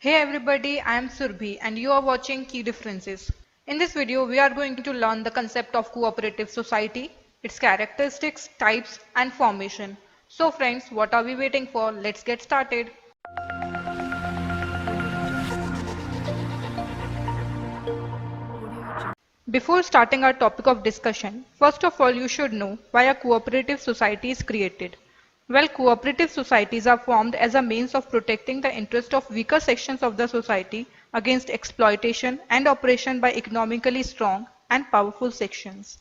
Hey everybody, I am Surbhi and you are watching Key Differences. In this video, we are going to learn the concept of cooperative society, its characteristics, types and formation. So friends, what are we waiting for? Let's get started. Before starting our topic of discussion, first of all you should know why a cooperative society is created. Well, cooperative societies are formed as a means of protecting the interest of weaker sections of the society against exploitation and oppression by economically strong and powerful sections.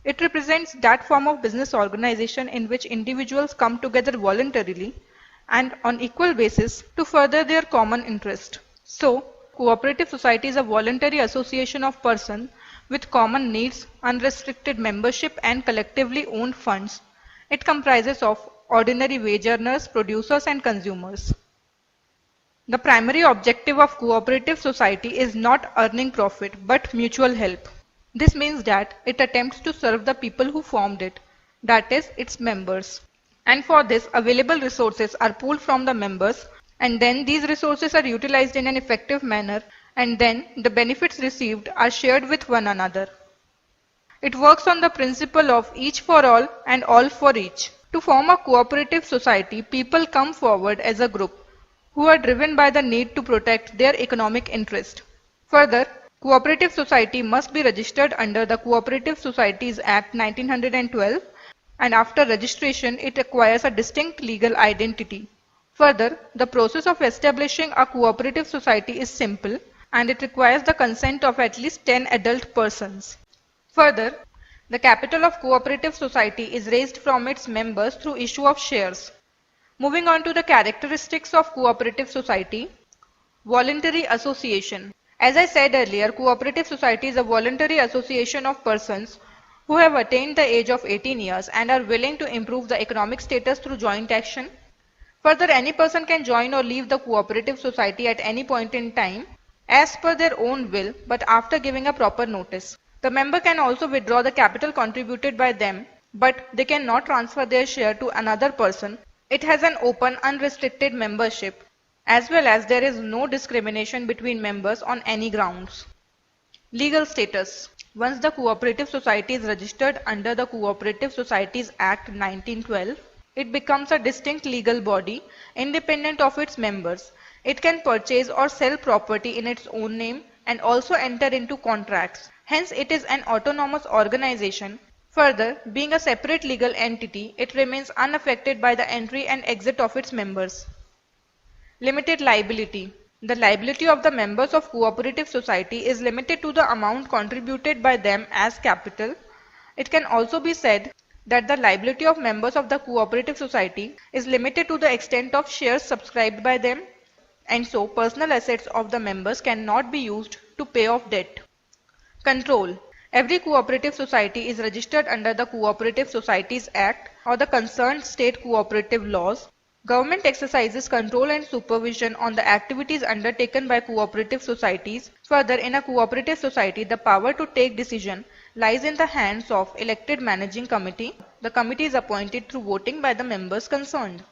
It represents that form of business organization in which individuals come together voluntarily and on equal basis to further their common interest. So, cooperative society is a voluntary association of persons with common needs, unrestricted membership and collectively owned funds. It comprises of ordinary wage earners, producers and consumers. The primary objective of cooperative society is not earning profit but mutual help. This means that it attempts to serve the people who formed it, that is, its members. And for this, available resources are pooled from the members, and then these resources are utilized in an effective manner, and then the benefits received are shared with one another. It works on the principle of each for all and all for each. To form a cooperative society, people come forward as a group who are driven by the need to protect their economic interest. Further, cooperative society must be registered under the Cooperative Societies Act 1912, and after registration it acquires a distinct legal identity. Further, the process of establishing a cooperative society is simple and it requires the consent of at least 10 adult persons. Further, the capital of cooperative society is raised from its members through issue of shares. Moving on to the characteristics of cooperative society. Voluntary association. As I said earlier, cooperative society is a voluntary association of persons who have attained the age of 18 years and are willing to improve the economic status through joint action. Further, any person can join or leave the cooperative society at any point in time as per their own will but after giving a proper notice. The member can also withdraw the capital contributed by them, but they cannot transfer their share to another person. It has an open, unrestricted membership, as well as there is no discrimination between members on any grounds. Legal status. Once the cooperative society is registered under the Cooperative Societies Act 1912, it becomes a distinct legal body, independent of its members. It can purchase or sell property in its own name and also enter into contracts. Hence, it is an autonomous organization. Further, being a separate legal entity, it remains unaffected by the entry and exit of its members. Limited liability. The liability of the members of cooperative society is limited to the amount contributed by them as capital. It can also be said that the liability of members of the cooperative society is limited to the extent of shares subscribed by them, and so personal assets of the members cannot be used to pay off debt. Control. Every cooperative society is registered under the Cooperative Societies Act or the concerned state cooperative laws. Government exercises control and supervision on the activities undertaken by cooperative societies. Further, in a cooperative society, the power to take decision lies in the hands of elected managing committee. The committee is appointed through voting by the members concerned.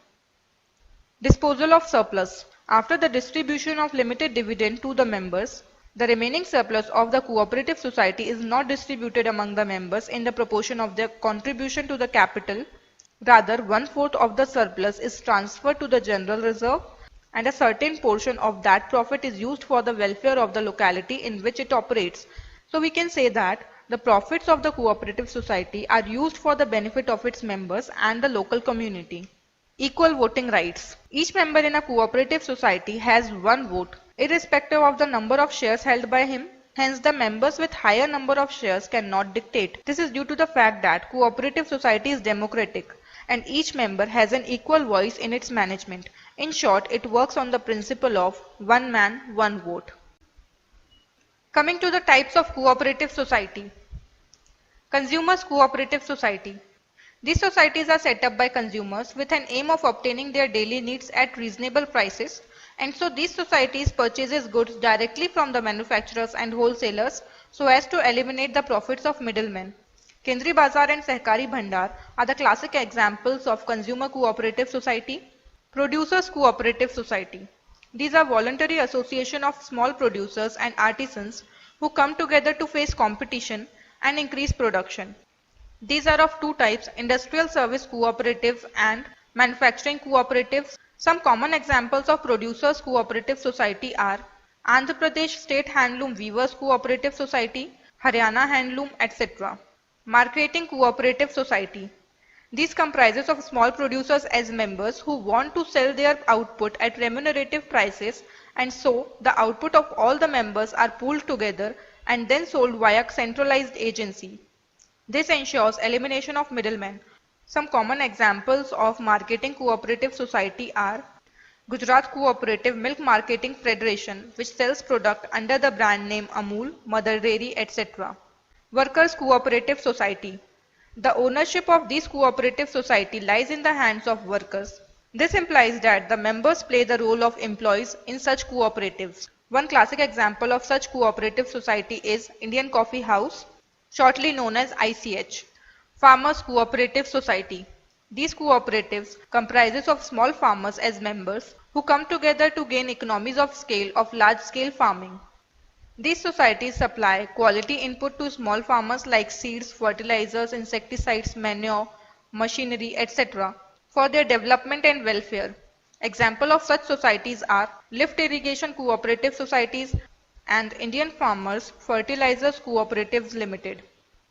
Disposal of surplus. After the distribution of limited dividend to the members, the remaining surplus of the cooperative society is not distributed among the members in the proportion of their contribution to the capital. Rather, 1/4 of the surplus is transferred to the general reserve and a certain portion of that profit is used for the welfare of the locality in which it operates. So we can say that the profits of the cooperative society are used for the benefit of its members and the local community. Equal voting rights. Each member in a cooperative society has one vote, irrespective of the number of shares held by him. Hence, the members with higher number of shares cannot dictate. This is due to the fact that cooperative society is democratic and each member has an equal voice in its management. In short, it works on the principle of one man, one vote. Coming to the types of cooperative society. Consumers Cooperative Society. These societies are set up by consumers with an aim of obtaining their daily needs at reasonable prices, and so these societies purchases goods directly from the manufacturers and wholesalers so as to eliminate the profits of middlemen. Kendri Bazar and Sehkari Bhandar are the classic examples of consumer cooperative society. Producers Cooperative Society. These are voluntary association of small producers and artisans who come together to face competition and increase production. These are of two types, industrial service cooperatives and manufacturing cooperatives. Some common examples of producers cooperative society are Andhra Pradesh State Handloom Weavers Cooperative Society, Haryana Handloom, etc. Marketing Cooperative Society. These comprises of small producers as members who want to sell their output at remunerative prices, and so the output of all the members are pooled together and then sold via centralized agency. This ensures elimination of middlemen. Some common examples of marketing cooperative society are Gujarat Cooperative Milk Marketing Federation, which sells product under the brand name Amul, Mother Dairy, etc. Workers Cooperative Society. The ownership of these cooperative society lies in the hands of workers. This implies that the members play the role of employees in such cooperatives. One classic example of such cooperative society is Indian Coffee House, shortly known as ICH. Farmers Cooperative Society. These cooperatives comprises of small farmers as members who come together to gain economies of scale of large-scale farming. These societies supply quality input to small farmers like seeds, fertilizers, insecticides, manure, machinery, etc. for their development and welfare. Example of such societies are lift irrigation cooperative societies and Indian Farmers Fertilizers Cooperatives Limited.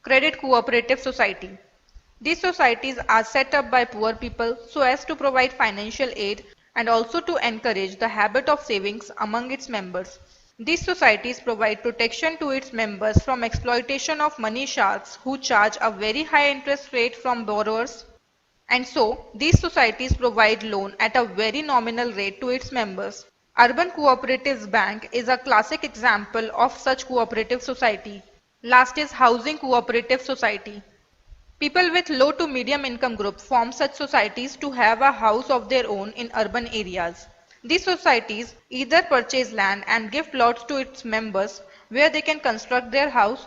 Credit Cooperative Society. These societies are set up by poor people so as to provide financial aid and also to encourage the habit of savings among its members. These societies provide protection to its members from exploitation of money sharks who charge a very high interest rate from borrowers, and so these societies provide loan at a very nominal rate to its members. Urban Cooperatives Bank is a classic example of such cooperative society. Last is Housing Cooperative Society. People with low to medium income group form such societies to have a house of their own in urban areas. These societies either purchase land and give plots to its members where they can construct their house,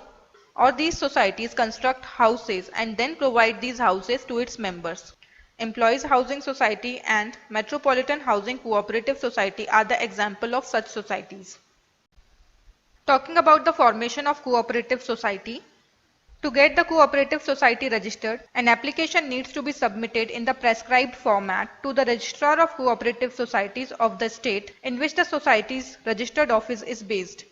or these societies construct houses and then provide these houses to its members. Employees Housing Society and Metropolitan Housing Cooperative Society are the example of such societies. Talking about the formation of cooperative society, to get the cooperative society registered, an application needs to be submitted in the prescribed format to the Registrar of Cooperative Societies of the state in which the society's registered office is based.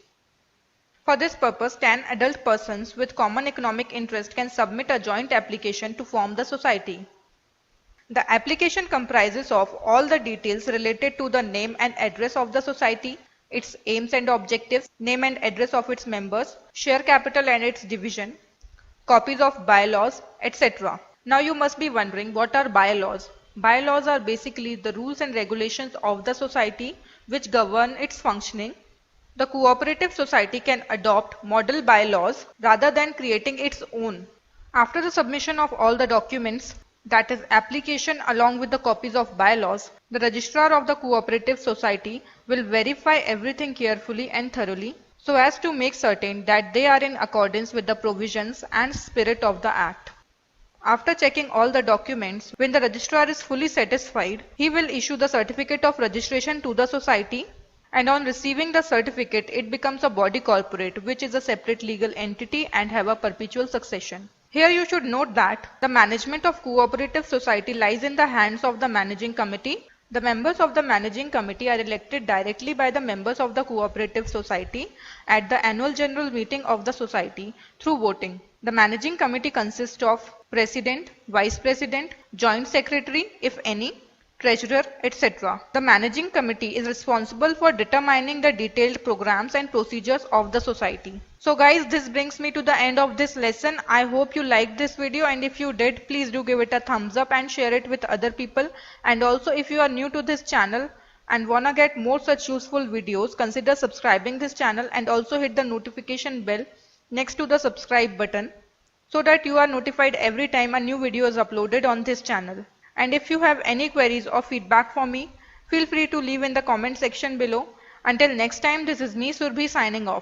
For this purpose, 10 adult persons with common economic interest can submit a joint application to form the society. The application comprises of all the details related to the name and address of the society, its aims and objectives, name and address of its members, share capital and its division, copies of bylaws, etc. Now you must be wondering, what are bylaws? Bylaws are basically the rules and regulations of the society which govern its functioning. The cooperative society can adopt model bylaws rather than creating its own. After the submission of all the documents, that is application along with the copies of bylaws, the registrar of the cooperative society will verify everything carefully and thoroughly so as to make certain that they are in accordance with the provisions and spirit of the Act. After checking all the documents, when the registrar is fully satisfied, he will issue the certificate of registration to the society, and on receiving the certificate, it becomes a body corporate, which is a separate legal entity and have a perpetual succession. Here you should note that the management of cooperative society lies in the hands of the managing committee. The members of the managing committee are elected directly by the members of the cooperative society at the annual general meeting of the society through voting. The managing committee consists of president, vice president, joint secretary if any, treasurer, etc. The managing committee is responsible for determining the detailed programs and procedures of the society. So guys, this brings me to the end of this lesson. I hope you liked this video, and if you did, please do give it a thumbs up and share it with other people. And also, if you are new to this channel and wanna get more such useful videos, consider subscribing this channel and also hit the notification bell next to the subscribe button so that you are notified every time a new video is uploaded on this channel. And if you have any queries or feedback for me, feel free to leave in the comment section below. Until next time, this is me Surbhi signing off.